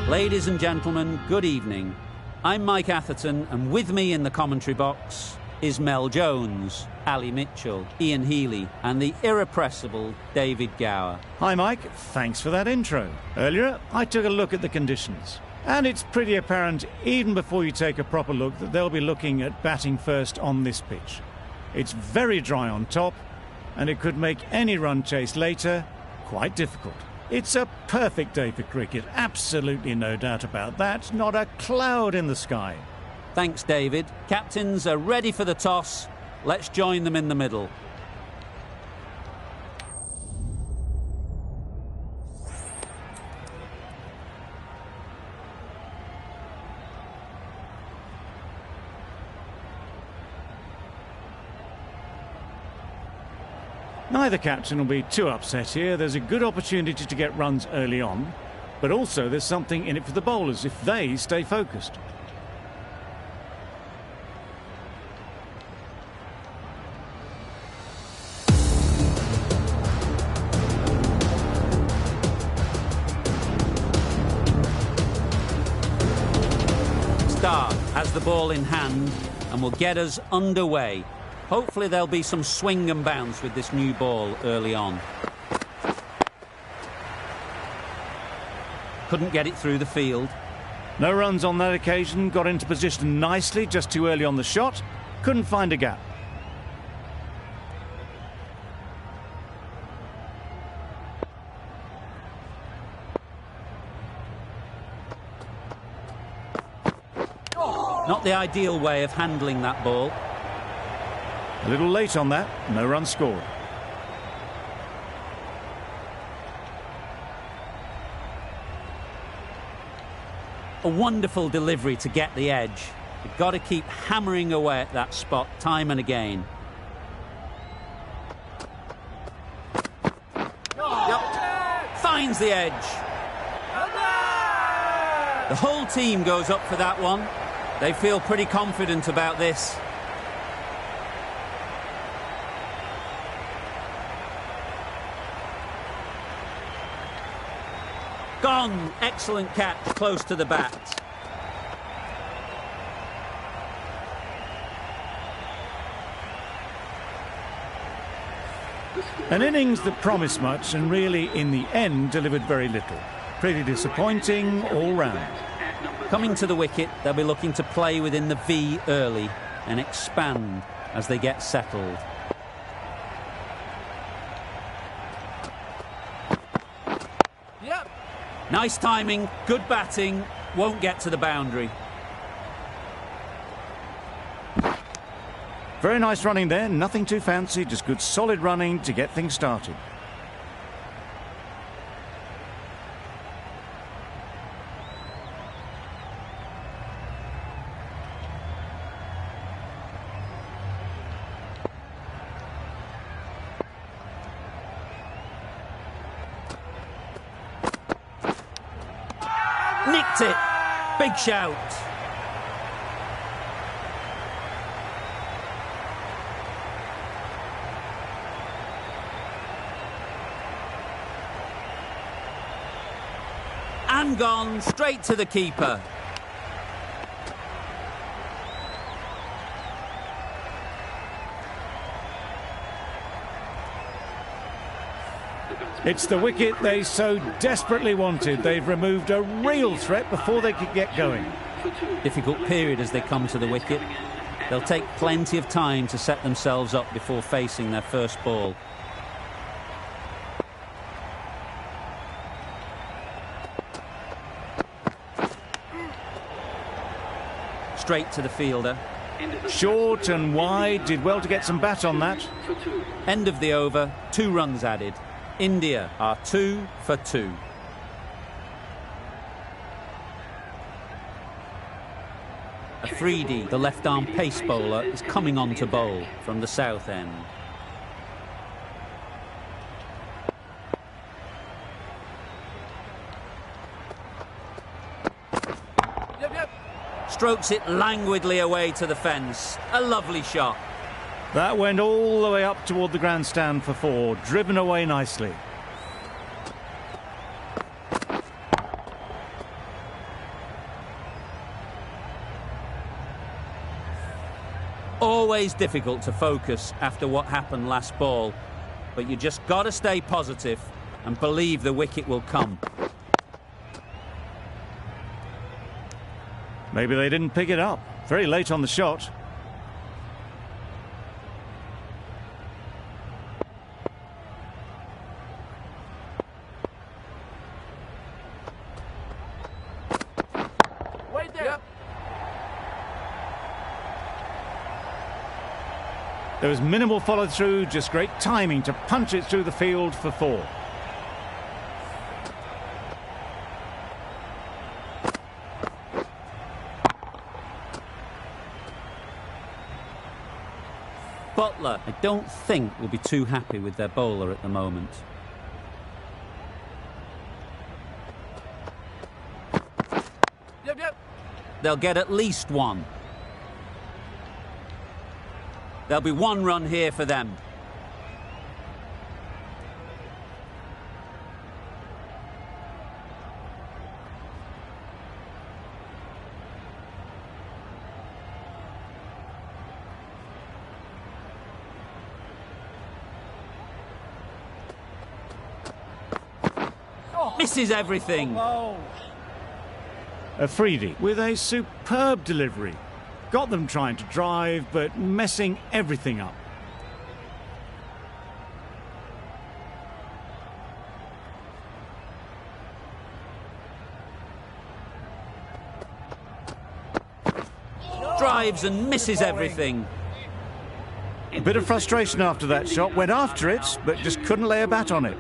Ladies and gentlemen, good evening. I'm Mike Atherton, and with me in the commentary box is Mel Jones, Ali Mitchell, Ian Healy, and the irrepressible David Gower. Hi Mike, thanks for that intro. Earlier, I took a look at the conditions. And it's pretty apparent, even before you take a proper look, that they'll be looking at batting first on this pitch. It's very dry on top, and it could make any run chase later quite difficult. It's a perfect day for cricket, absolutely no doubt about that, not a cloud in the sky. Thanks, David. Captains are ready for the toss. Let's join them in the middle. Neither captain will be too upset here. There's a good opportunity to get runs early on, but also there's something in it for the bowlers if they stay focused. Stark has the ball in hand and will get us underway. Hopefully there'll be some swing and bounce with this new ball early on. Couldn't get it through the field. No runs on that occasion, got into position nicely, just too early on the shot. Couldn't find a gap. Not the ideal way of handling that ball. A little late on that, no run scored. A wonderful delivery to get the edge. You've got to keep hammering away at that spot time and again. Yep. Finds the edge. The whole team goes up for that one. They feel pretty confident about this. Gone. Excellent catch close to the bat. An innings that promised much and really, in the end, delivered very little. Pretty disappointing all round. Coming to the wicket, they'll be looking to play within the V early and expand as they get settled. Nice timing, good batting, won't get to the boundary. Very nice running there, nothing too fancy, just good solid running to get things started. Nicked it. Big shout. And gone straight to the keeper. It's the wicket they so desperately wanted. They've removed a real threat before they could get going. Difficult period as they come to the wicket. They'll take plenty of time to set themselves up before facing their first ball. Straight to the fielder. Short and wide, did well to get some bat on that. End of the over, 2 runs added. India are 2 for 2. Afridi, the left-arm pace bowler, is coming on to bowl from the south end. Strokes it languidly away to the fence. A lovely shot. That went all the way up toward the grandstand for 4, driven away nicely. Always difficult to focus after what happened last ball, but you just got to stay positive and believe the wicket will come. Maybe they didn't pick it up. Very late on the shot. Wait there. Yep. There was minimal follow-through, just great timing to punch it through the field for 4. Butler, I don't think, will be too happy with their bowler at the moment. Yep. They'll get at least 1. There'll be 1 run here for them. Misses everything. Afridi with a superb delivery. Got them trying to drive, but messing everything up. Drives and misses everything. A bit of frustration after that shot. Went after it, but just couldn't lay a bat on it.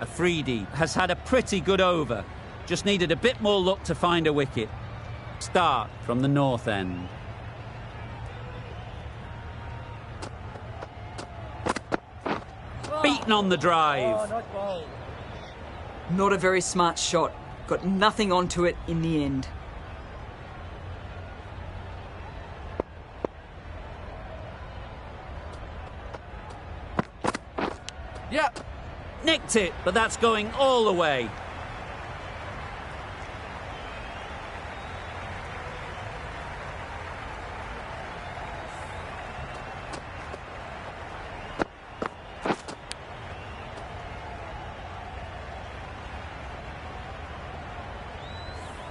Afridi has had a pretty good over. Just needed a bit more luck to find a wicket. Start from the north end. Beaten on the drive. Not a very smart shot. Got nothing onto it in the end. Yep. Nicked it, but that's going all the way.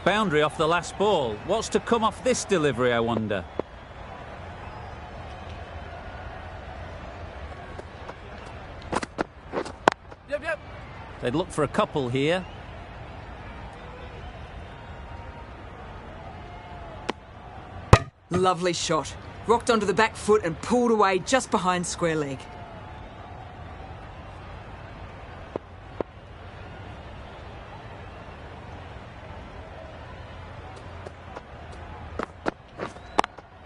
Boundary off the last ball. What's to come off this delivery, I wonder? Yep. They'd look for a couple here. Lovely shot. Rocked onto the back foot and pulled away just behind square leg.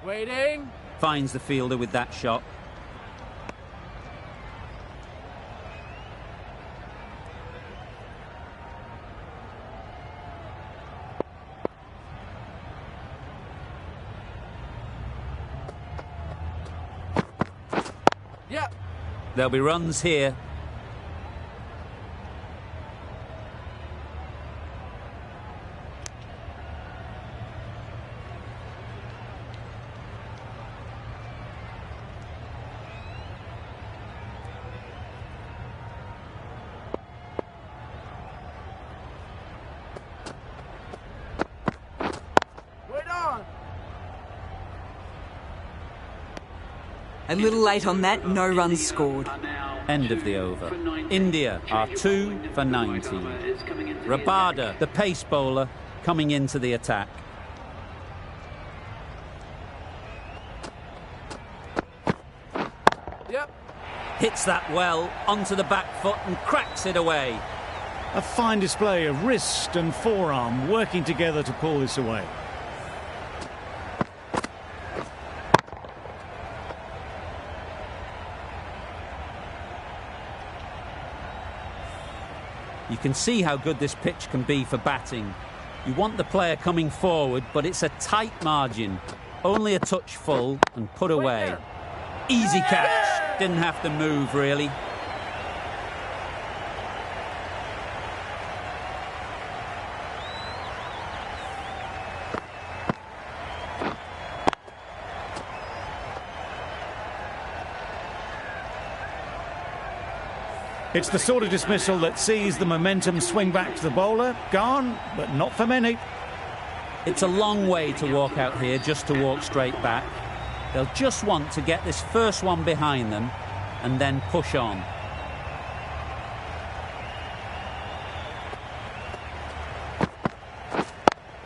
Waiting. Finds the fielder with that shot. Yep. There'll be runs here. A little late on that, no runs scored. End of the over. India are 2 for 90. Rabada, the pace bowler, coming into the attack. Yep. Hits that well onto the back foot and cracks it away. A fine display of wrist and forearm working together to pull this away. You can see how good this pitch can be for batting. You want the player coming forward, but it's a tight margin. Only a touch full and put away. Easy catch. Didn't have to move, really. It's the sort of dismissal that sees the momentum swing back to the bowler. Gone, but not for many. It's a long way to walk out here just to walk straight back. They'll just want to get this first one behind them and then push on.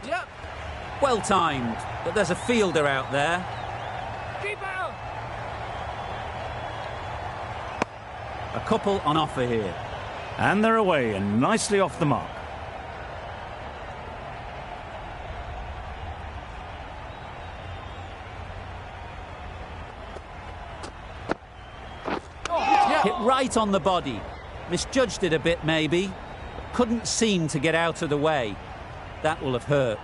Yep. Well timed, but there's a fielder out there. Keep out. A couple on offer here. And they're away and nicely off the mark. Hit right on the body. Misjudged it a bit maybe, but couldn't seem to get out of the way. That will have hurt.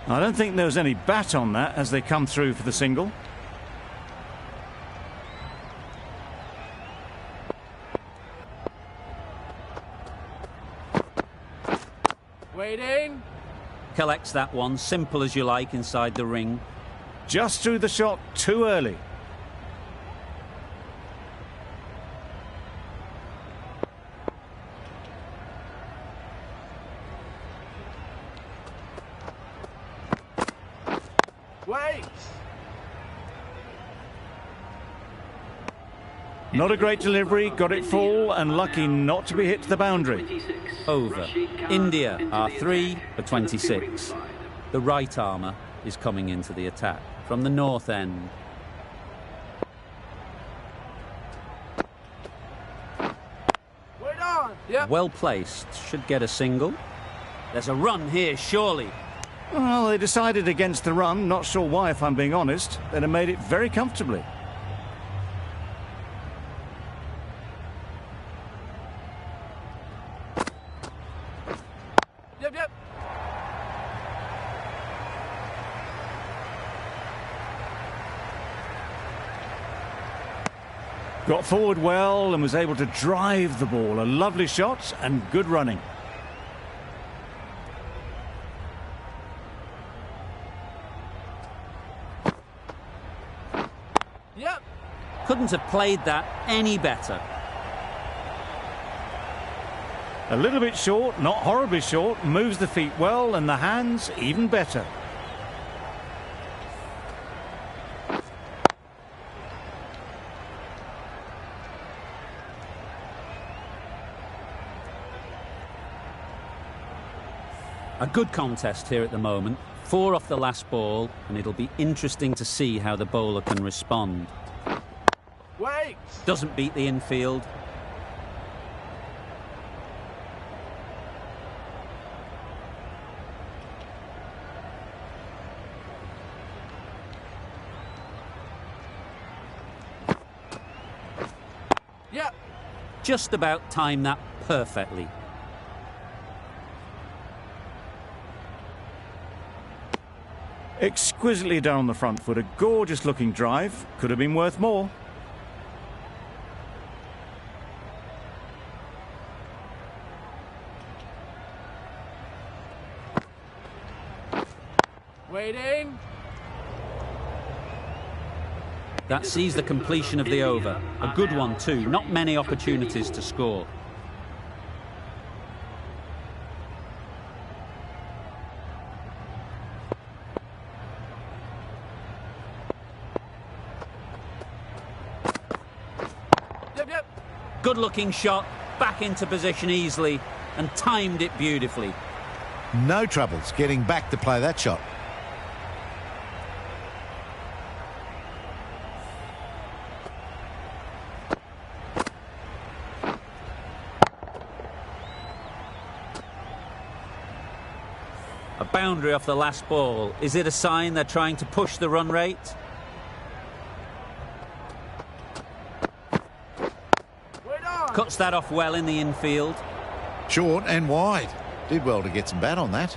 I don't think there was any bat on that as they come through for the single. Waiting. Collects that one, simple as you like, inside the ring. Just threw the shot too early. Wait. Not a great delivery, got it full and lucky not to be hit to the boundary. Over. India are 3 for 26. The right armour is coming into the attack from the north end. Wait on. Yep. Well placed, should get a single. There's a run here, surely. Well, they decided against the run, not sure why if I'm being honest. They'd have made it very comfortably. Yep. Got forward well and was able to drive the ball. A lovely shot and good running. Yep. Couldn't have played that any better. A little bit short, not horribly short, moves the feet well and the hands even better. A good contest here at the moment. 4 off the last ball, and it'll be interesting to see how the bowler can respond. Wait. Doesn't beat the infield. Yep. Just about timed that perfectly. Exquisitely done on the front foot. A gorgeous looking drive. Could have been worth more. Waiting. That sees the completion of the over. A good one too. Not many opportunities to score. Yep. Good looking shot. Back into position easily and timed it beautifully. No troubles getting back to play that shot. A boundary off the last ball. Is it a sign they're trying to push the run rate? Wait on. Cuts that off well in the infield. Short and wide. Did well to get some bat on that.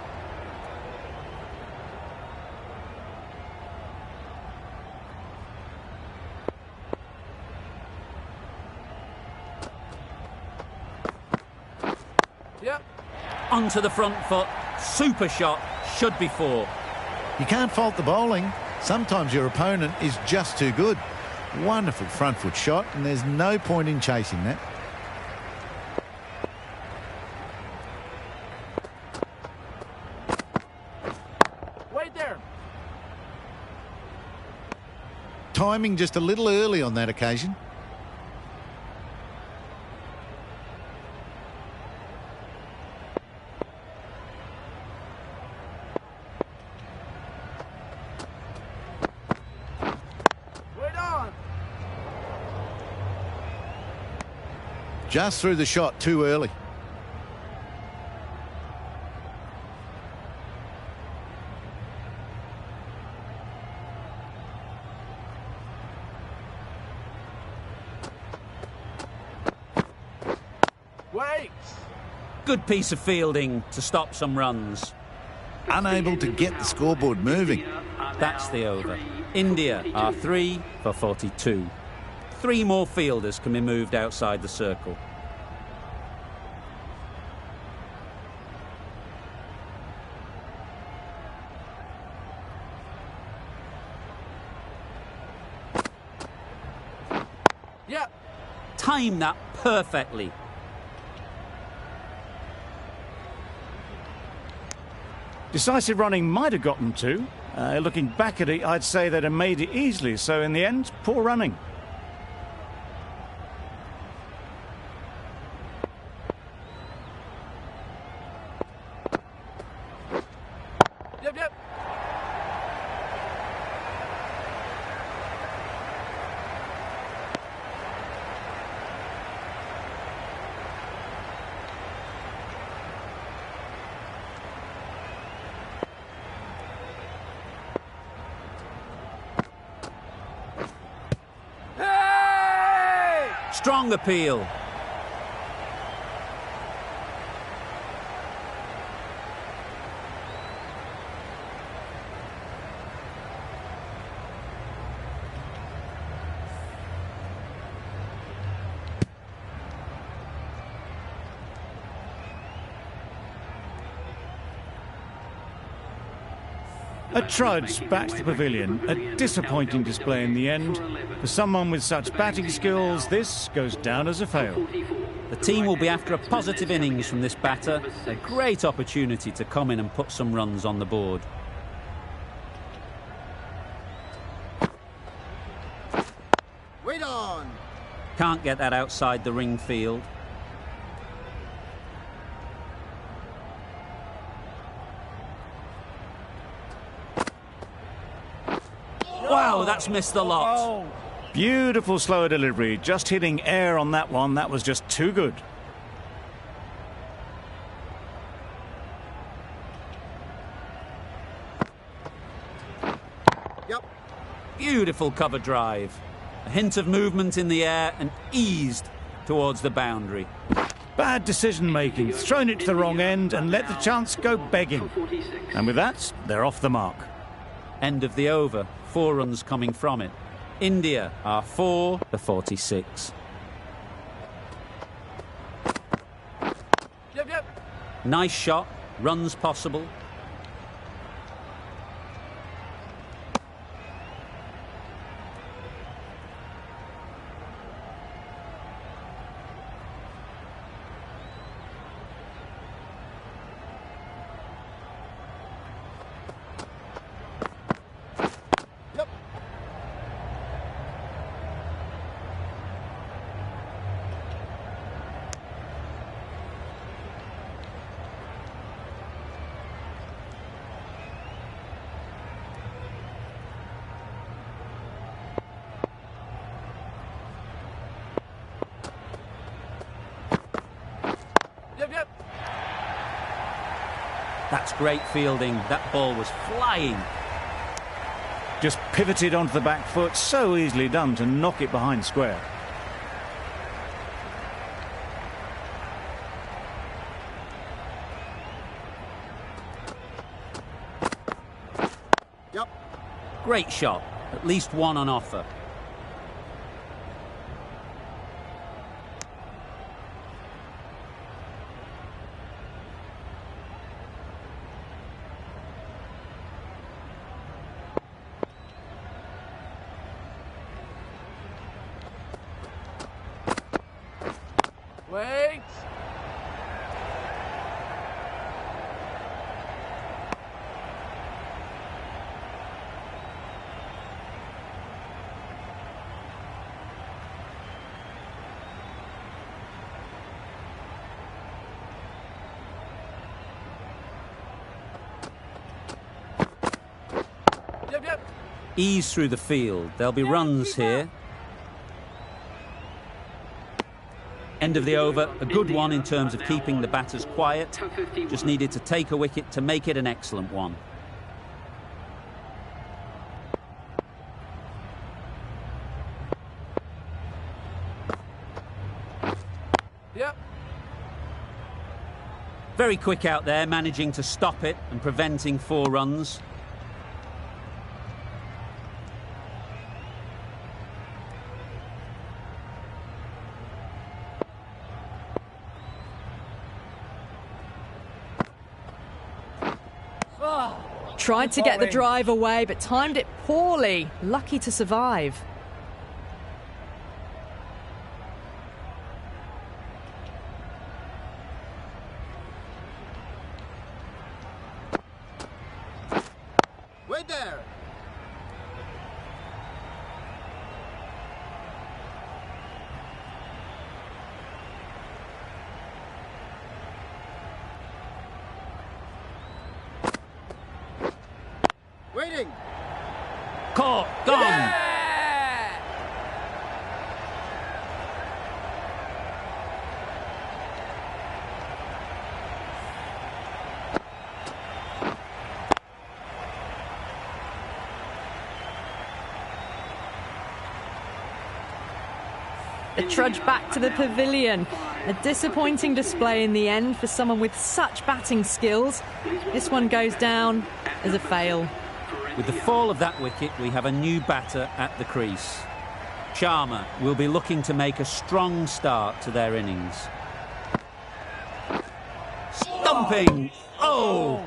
Yep. Onto the front foot. Super shot. Should be 4. You can't fault the bowling. Sometimes your opponent is just too good. Wonderful front foot shot, and there's no point in chasing that. Timing just a little early on that occasion. Wait on. Just threw the shot too early. Wait. Good piece of fielding to stop some runs. Unable to get the scoreboard moving. That's the over. India are 3 for 42. 3 more fielders can be moved outside the circle. Yep. Time that perfectly. Decisive running might have gotten 2. Looking back at it, I'd say they'd have made it easily. So in the end, poor running. Yep. Hey! Strong appeal. A trudge back to the pavilion. A disappointing display in the end. For someone with such batting skills, this goes down as a fail. The team will be after a positive innings from this batter. A great opportunity to come in and put some runs on the board. Wait on. Can't get that outside the ring field. Wow, that's missed the lot. Beautiful slower delivery. Just hitting air on that one. That was just too good. Yep. Beautiful cover drive. A hint of movement in the air and eased towards the boundary. Bad decision making. Thrown it to the wrong end and let the chance go begging. And with that, they're off the mark. End of the over. 4 runs coming from it. India are 4 for 46. Yep. Nice shot. Runs possible. Yep. That's great fielding. That ball was flying. Just pivoted onto the back foot. So easily done to knock it behind square. Yep. Great shot. At least one on offer. Wait. Ease through the field. There'll be runs here. End of the over. A good one in terms of keeping the batters quiet. Just needed to take a wicket to make it an excellent one. Yep. Very quick out there, managing to stop it and preventing 4 runs. Tried to get the drive away, but timed it poorly. Lucky to survive. Wait there. Waiting. Caught. Gone. Yeah! The trudge back to the pavilion. A disappointing display in the end for someone with such batting skills. This one goes down as a fail. With the fall of that wicket, we have a new batter at the crease. Sharma will be looking to make a strong start to their innings. Stumping! Oh!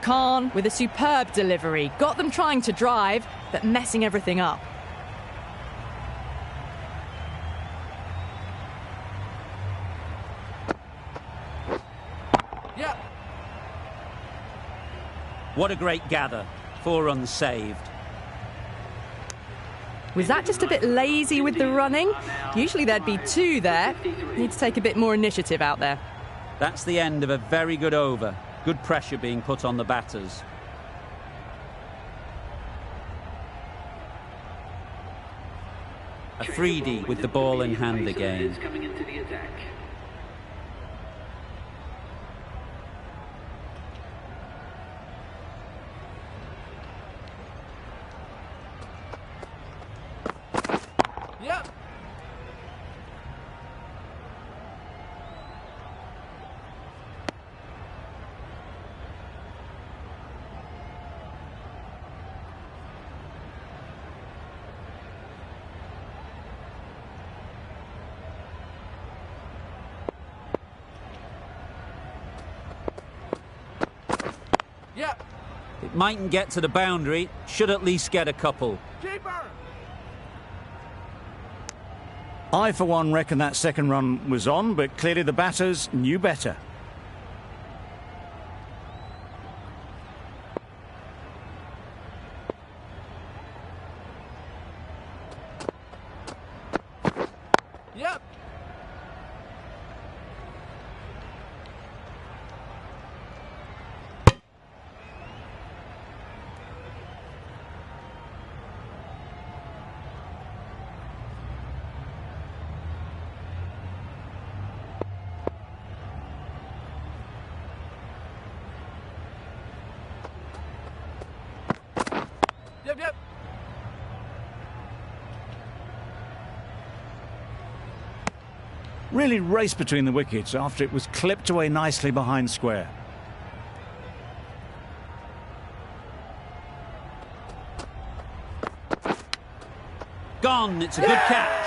Khan with a superb delivery. Got them trying to drive, but messing everything up. Yep. What a great gather. 4 runs saved. Was that just a bit lazy with the running? Usually there'd be 2 there. Need to take a bit more initiative out there. That's the end of a very good over. Good pressure being put on the batters. Afridi with the ball in hand again. Yep. Yep. It mightn't get to the boundary, should at least get a couple. Keeper. I, for one, reckon that second run was on, but clearly the batters knew better. Yep. Yep, yep. Really raced between the wickets after it was clipped away nicely behind square. Gone, it's a good catch.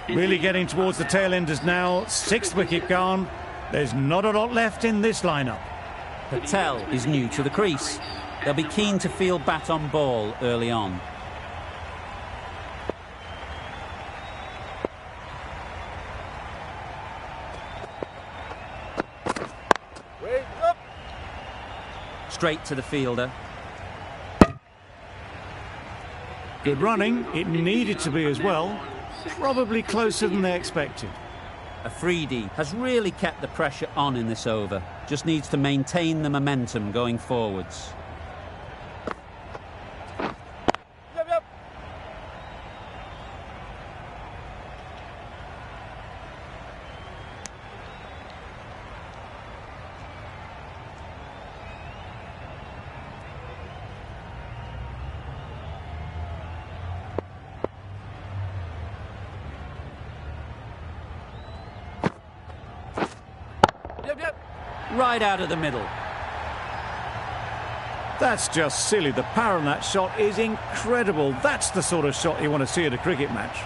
Really getting towards the tail enders now. 6th wicket gone. There's not a lot left in this lineup. Patel is new to the crease. They'll be keen to field bat on ball early on. Wait up. Straight to the fielder. Good running. It needed to be as well. Probably closer than they expected. Afridi has really kept the pressure on in this over. Just needs to maintain the momentum going forwards. Yep, yep. Yep, yep. Right out of the middle. That's just silly. The power on that shot is incredible. That's the sort of shot you want to see at a cricket match.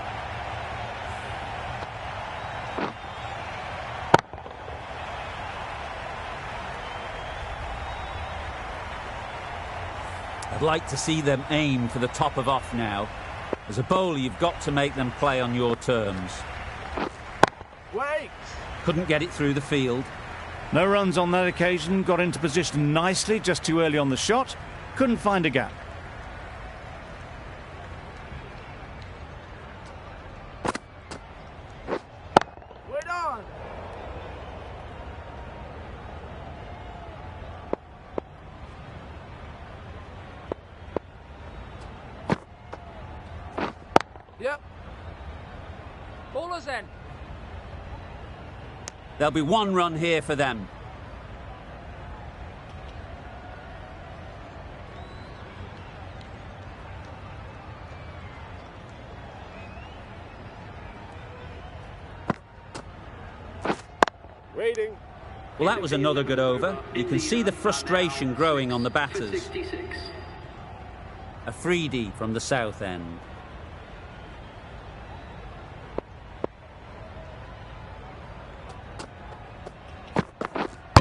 I'd like to see them aim for the top of off now. As a bowler, you've got to make them play on your terms. Wait. Couldn't get it through the field. No runs on that occasion. Got into position nicely, just too early on the shot. Couldn't find a gap. Wait on. Yep. Bowler's end. There'll be one run here for them. Waiting. Well, that was another good over. You can see the frustration growing on the batters. Afridi from the south end.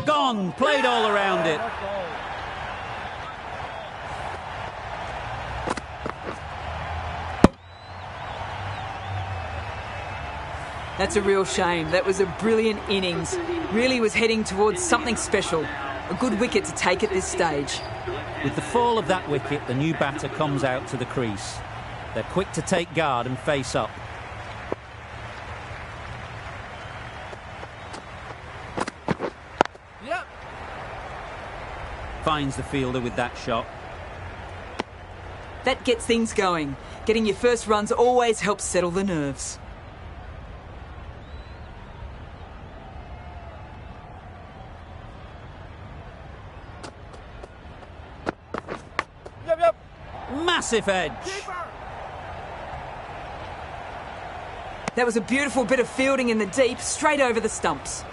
Gone! Played all around it. That's a real shame. That was a brilliant innings. Really was heading towards something special. A good wicket to take at this stage. With the fall of that wicket, the new batter comes out to the crease. They're quick to take guard and face up. Yep. Finds the fielder with that shot. That gets things going. Getting your first runs always helps settle the nerves. Yep, yep. Massive edge. That was a beautiful bit of fielding in the deep, straight over the stumps.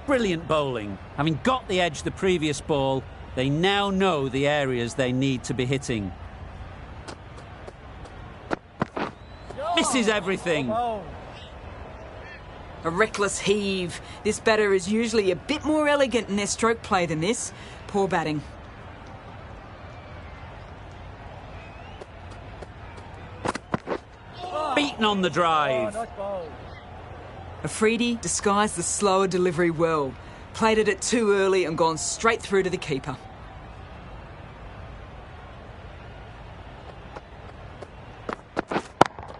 Brilliant bowling. Having got the edge the previous ball, they now know the areas they need to be hitting. Misses everything. A reckless heave. This batter is usually a bit more elegant in their stroke play than this. Poor batting. Beaten on the drive. Afridi disguised the slower delivery well. Played it too early and gone straight through to the keeper.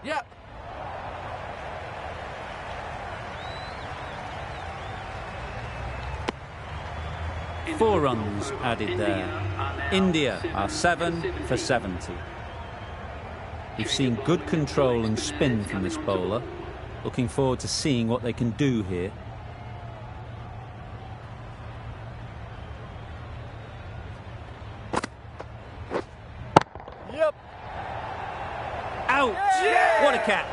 Yep. 4 runs added there. India are 7 for 70. We've seen good control and spin from this bowler. Looking forward to seeing what they can do here. Yep. Out! Yeah! What a catch!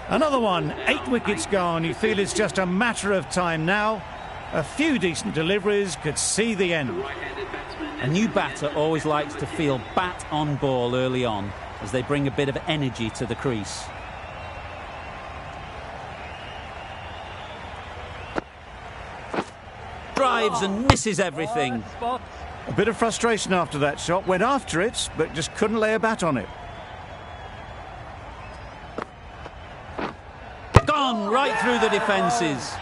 Another one, 8 wickets gone. You feel it's just a matter of time now. A few decent deliveries could see the end. A new batter always likes to feel bat on ball early on as they bring a bit of energy to the crease. Dives and misses everything. A bit of frustration after that shot. Went after it, but just couldn't lay a bat on it. Gone right through the defences.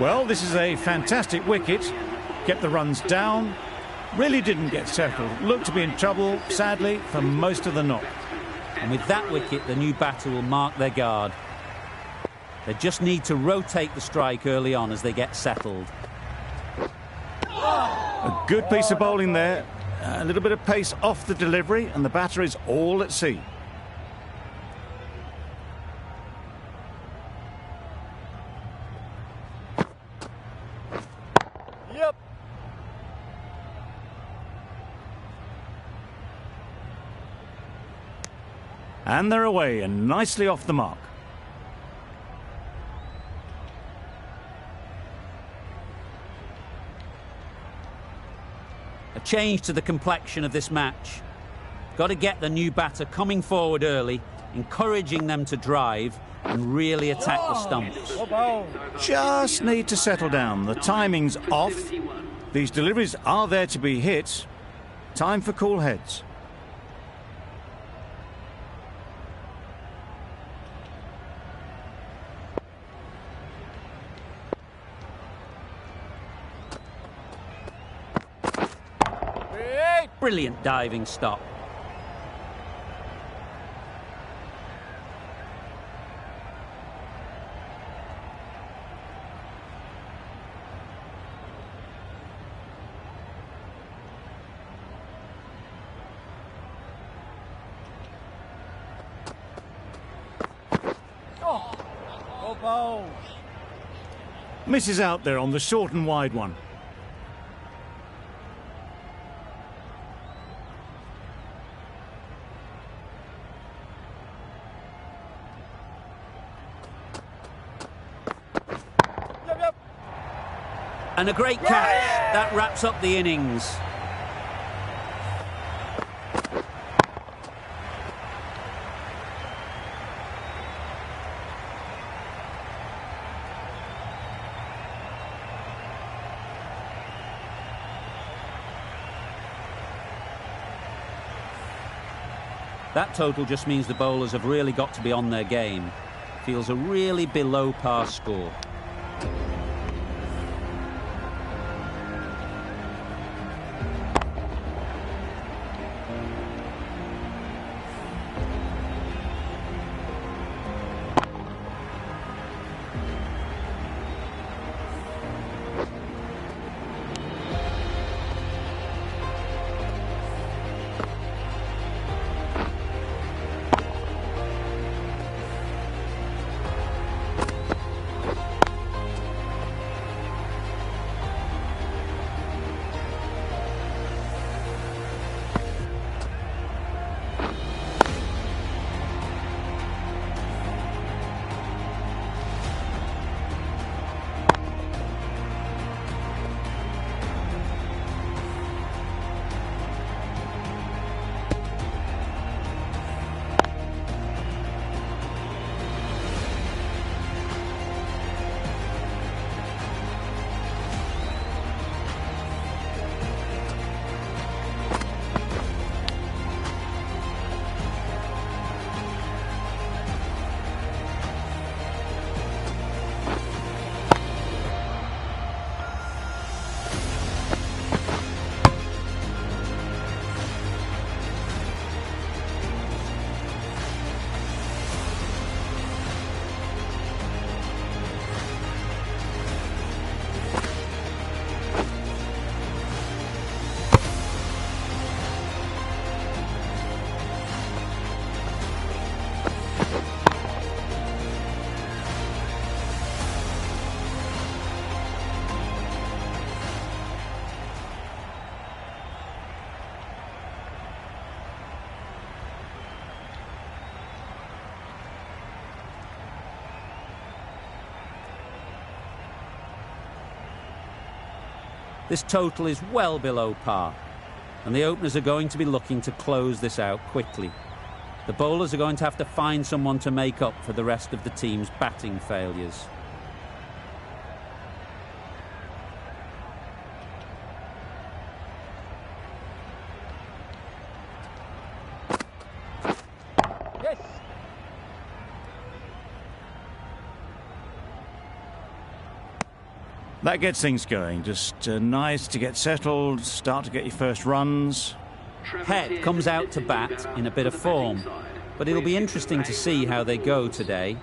Well, this is a fantastic wicket. Kept the runs down. Really didn't get settled. Looked to be in trouble, sadly, for most of the knock. And with that wicket, the new batter will mark their guard. They just need to rotate the strike early on as they get settled. A good piece of bowling there. A little bit of pace off the delivery, and the batter is all at sea. Yep. And they're away and nicely off the mark. A change to the complexion of this match. Got to get the new batter coming forward early, encouraging them to drive and really attack the stumps. Just need to settle down. The timing's off. These deliveries are there to be hit. Time for cool heads. Brilliant diving stop. Oh, balls. Misses out there on the short and wide one. And a great catch. That wraps up the innings. That total just means the bowlers have really got to be on their game. Feels a really below par score. This total is well below par, and the openers are going to be looking to close this out quickly. The bowlers are going to have to find someone to make up for the rest of the team's batting failures. That gets things going. Just nice to get settled, start to get your first runs. Head comes out to bat in a bit of form, but it'll be interesting to see how they go today.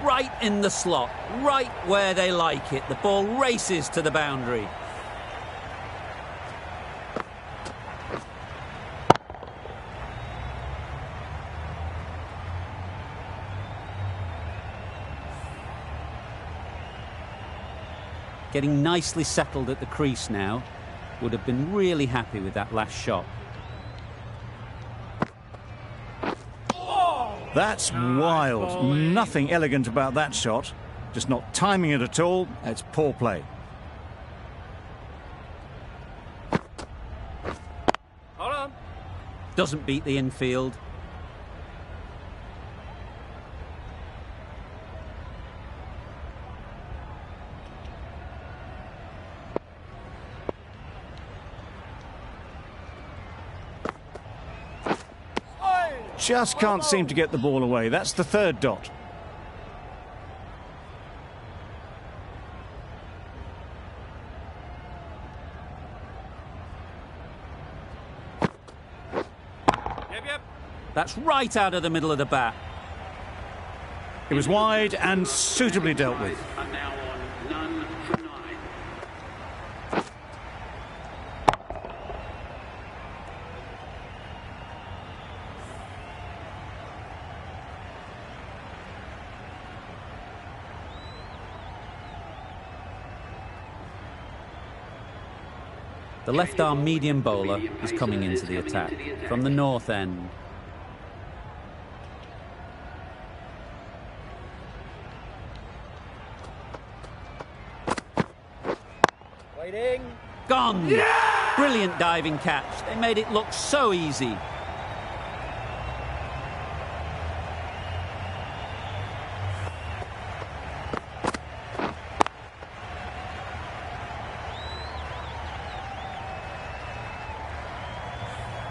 Right in the slot, right where they like it. The ball races to the boundary. Getting nicely settled at the crease now. Would have been really happy with that last shot. That's wild. Nothing elegant about that shot. Just not timing it at all. It's poor play. Hold on. Doesn't beat the infield. Just can't seem to get the ball away. That's the third dot. Yep. That's right out of the middle of the bat. It was wide and suitably dealt with. Are now on none for 9. The left-arm medium bowler is coming into the attack from the north end. Waiting. Gone! Yeah! Brilliant diving catch. They made it look so easy.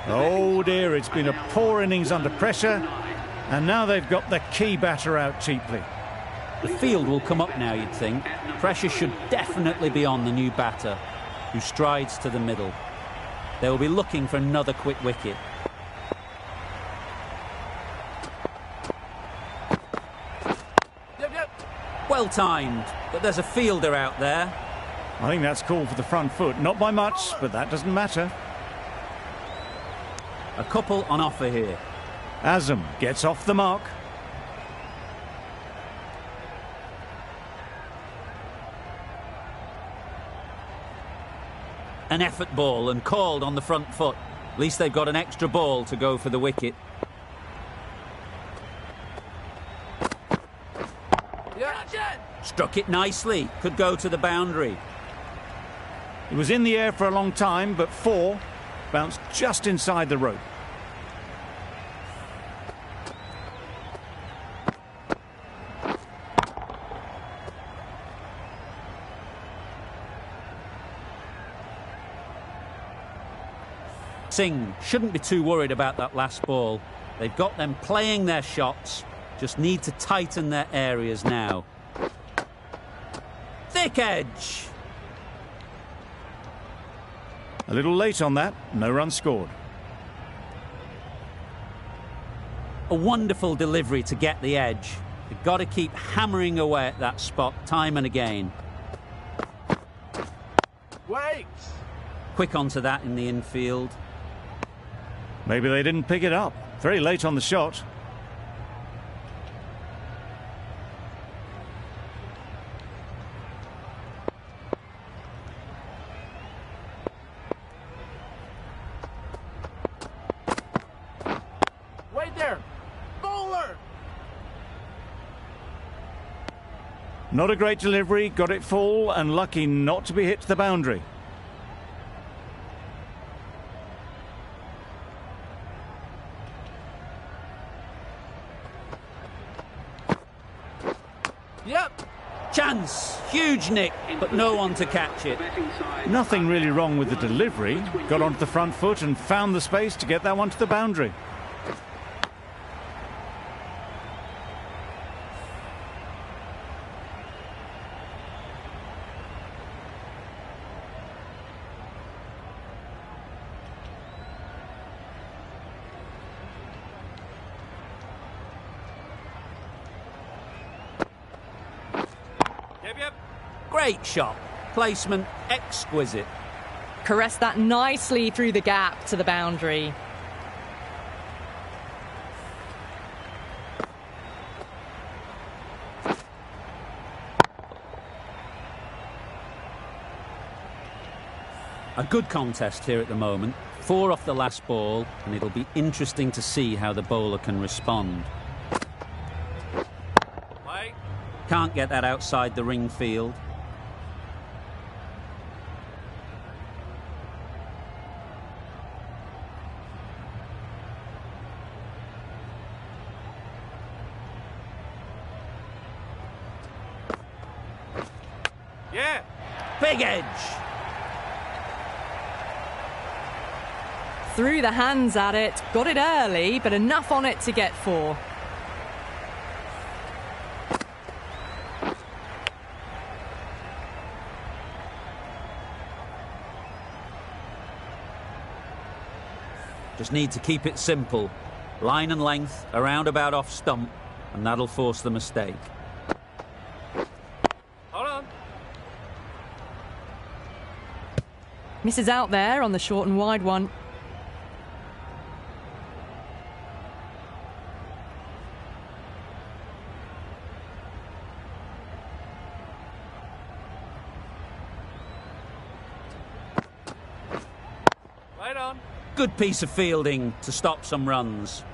Oh dear, it's been a poor innings under pressure, and now they've got the key batter out cheaply. The field will come up now, you'd think. Pressure should definitely be on the new batter, who strides to the middle. They will be looking for another quick wicket. Yep. Well timed, but there's a fielder out there. I think that's called for the front foot. Not by much, but that doesn't matter. A couple on offer here. Azam gets off the mark. An effort ball and called on the front foot. At least they've got an extra ball to go for the wicket. Struck it nicely. Could go to the boundary. It was in the air for a long time, but 4 bounced just inside the rope. Singh shouldn't be too worried about that last ball. They've got them playing their shots, just need to tighten their areas now. Thick edge. A little late on that, no run scored. A wonderful delivery to get the edge. They've got to keep hammering away at that spot time and again. Wait. Quick onto that in the infield. Maybe they didn't pick it up. Very late on the shot. Wait there. Not a great delivery, got it full and lucky not to be hit to the boundary. Yep. Chance, huge nick, but no one to catch it. Nothing really wrong with the delivery. Got onto the front foot and found the space to get that one to the boundary. Yep. Great shot. Placement exquisite. Caressed that nicely through the gap to the boundary. A good contest here at the moment. 4 off the last ball, and it'll be interesting to see how the bowler can respond. Play. Can't get that outside the ring field. Yeah. Big edge. Threw the hands at it, got it early, but enough on it to get 4. Just need to keep it simple. Line and length, around about off stump, and that'll force the mistake. Hold on. Misses out there on the short and wide one. Right on. Good piece of fielding to stop some runs.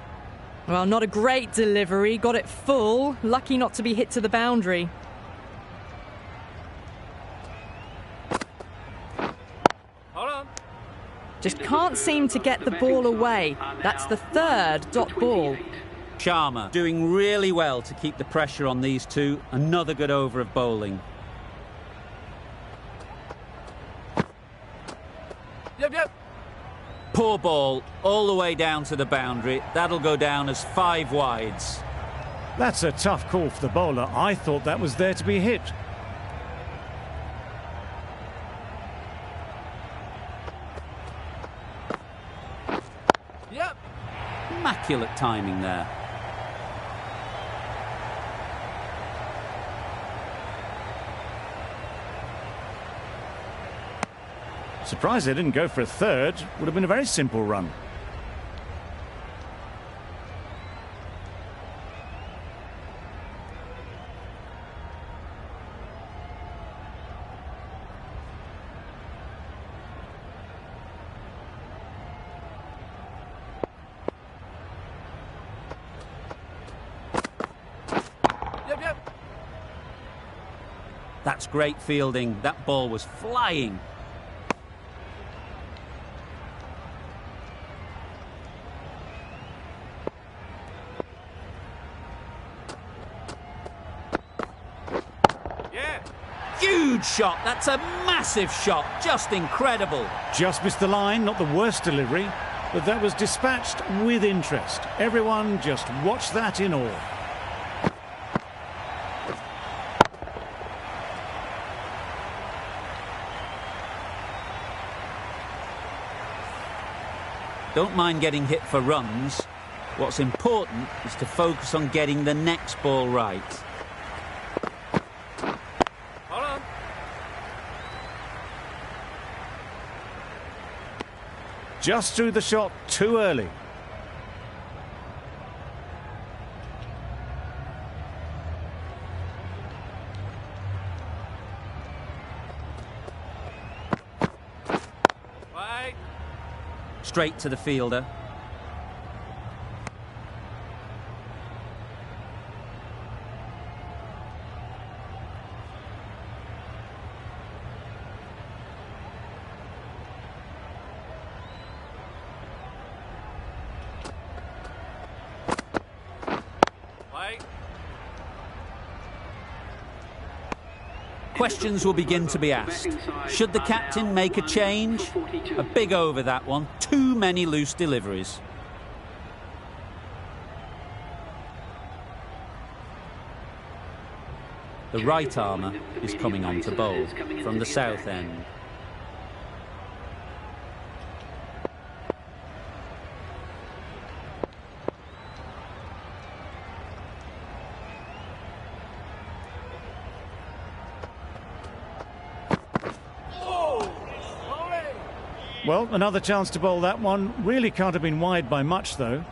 Well, not a great delivery, got it full, lucky not to be hit to the boundary. Hold on. Just can't seem to get the ball away. That's the 3rd dot ball. Sharma doing really well to keep the pressure on these two. Another good over of bowling. Yep. Poor ball all the way down to the boundary. That'll go down as 5 wides. That's a tough call for the bowler. I thought that was there to be hit. Yep. Immaculate timing there. Surprised they didn't go for a 3rd. Would have been a very simple run. Yep. That's great fielding. That ball was flying. Huge shot. That's a massive shot. Just incredible. Just missed the line, not the worst delivery, but that was dispatched with interest. Everyone just watched that in awe. Don't mind getting hit for runs. What's important is to focus on getting the next ball right. Hold on. Just threw the shot too early. Play. Straight to the fielder. Right. Questions will begin to be asked. Should the captain make a change? A big over, that one. Too many loose deliveries. The right armour is coming on to bowl from the south end. Well, another chance to bowl that one. Really can't have been wide by much, though.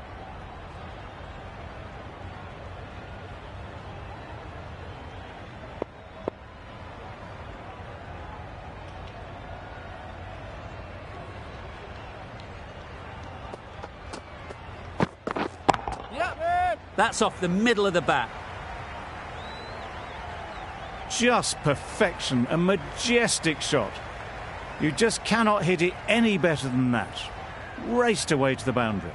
That's off the middle of the bat. Just perfection, a majestic shot. You just cannot hit it any better than that. Raced away to the boundary.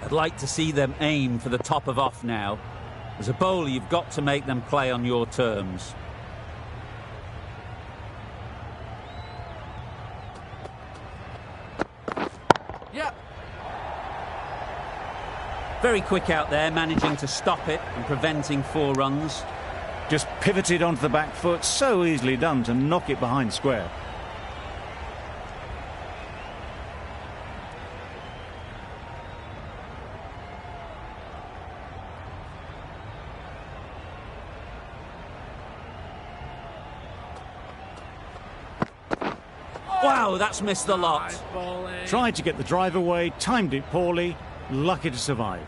I'd like to see them aim for the top of off now. As a bowler, you've got to make them play on your terms. Very quick out there, managing to stop it and preventing 4 runs. Just pivoted onto the back foot, so easily done to knock it behind square. Wow, that's missed the lot. Tried to get the drive away, timed it poorly, lucky to survive.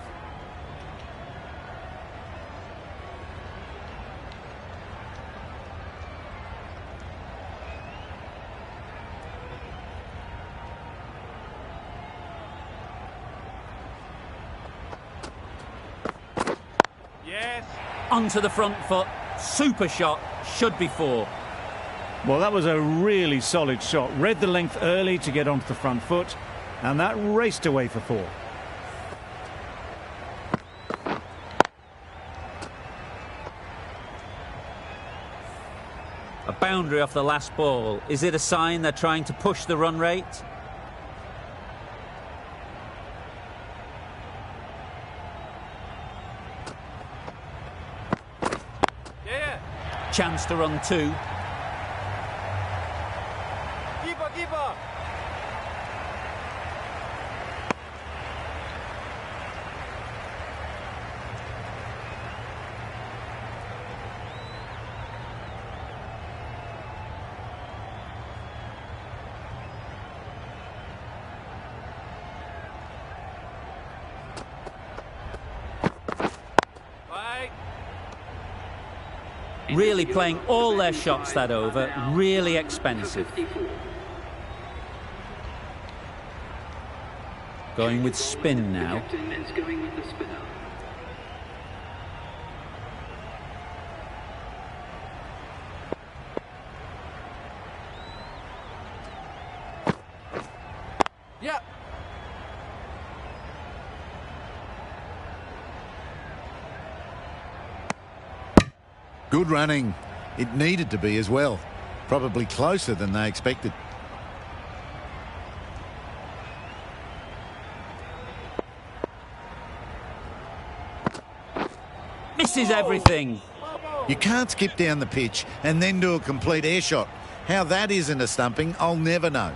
Onto the front foot, super shot, should be 4. Well, that was a really solid shot. Read the length early to get onto the front foot, and that raced away for 4. A boundary off the last ball. Is it a sign they're trying to push the run rate? Chance to run 2. Keeper. Really playing all their shots that over. Really expensive. Going with spin now. Good running. It needed to be as well. Probably closer than they expected. Misses everything. You can't skip down the pitch and then do a complete air shot. How that isn't a stumping, I'll never know.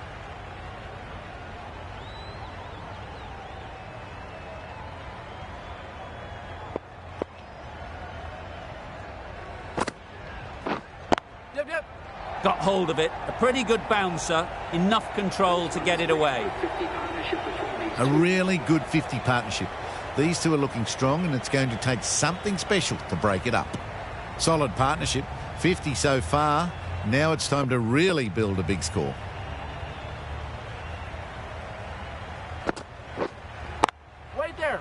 Got hold of it. A pretty good bouncer. Enough control to get it away. A really good 50 partnership. These two are looking strong, and it's going to take something special to break it up. Solid partnership. 50 so far. Now it's time to really build a big score.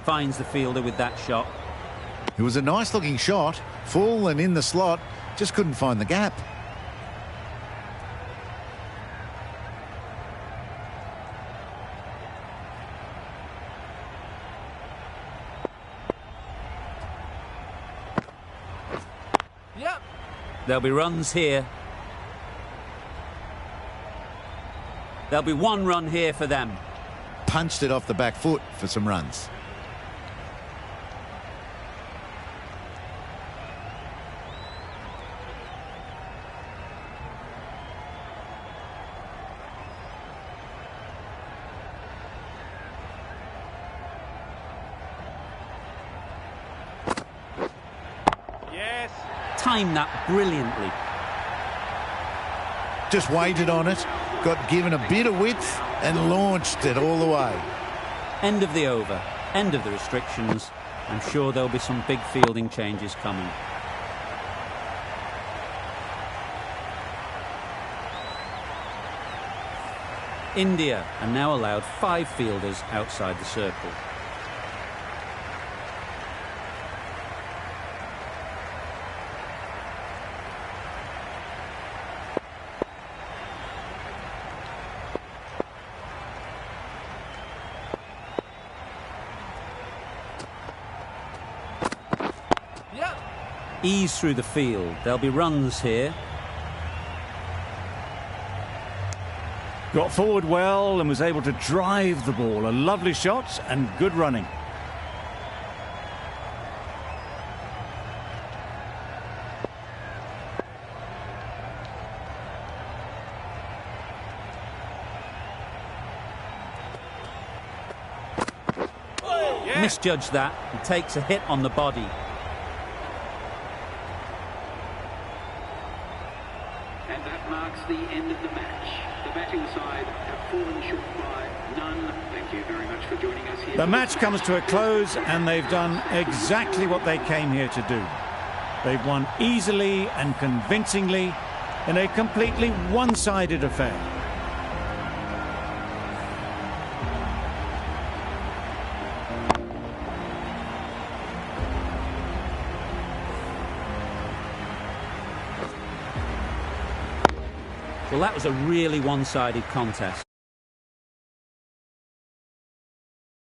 Finds the fielder with that shot. It was a nice-looking shot, full and in the slot, just couldn't find the gap. Yep. There'll be runs here. There'll be one run here for them. Punched it off the back foot for some runs. Yes. Timed that brilliantly. Just waited on it, got given a bit of width and launched it all the way. End of the over, end of the restrictions. I'm sure there'll be some big fielding changes coming. India are now allowed 5 fielders outside the circle. Yep. Ease through the field. There'll be runs here. Got forward well and was able to drive the ball. A lovely shot and good running. Misjudged that. He takes a hit on the body. And that marks the end of the match. The batting side have fallen short by none. Thank you very much for joining us here. The match comes to a close and they've done exactly what they came here to do. They've won easily and convincingly in a completely one-sided affair. Well, that was a really one-sided contest.